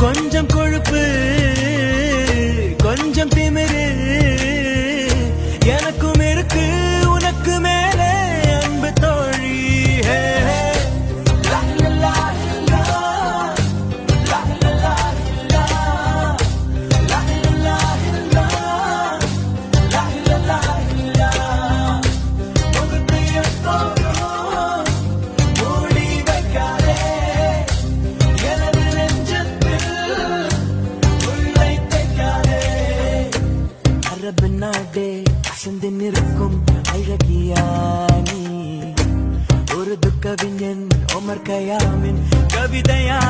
கொஞ்சம் கொழுப்பு கொஞ்சம் திமிரு எனக்கும் இருக்கு உனக்கு மேலே அன்பு தோழி. அரபு நாடே அசந்து நிற்கும் அழகியானி ஒரு துக்கவிஞன் ஒமர் கயாமின் கவிதையா.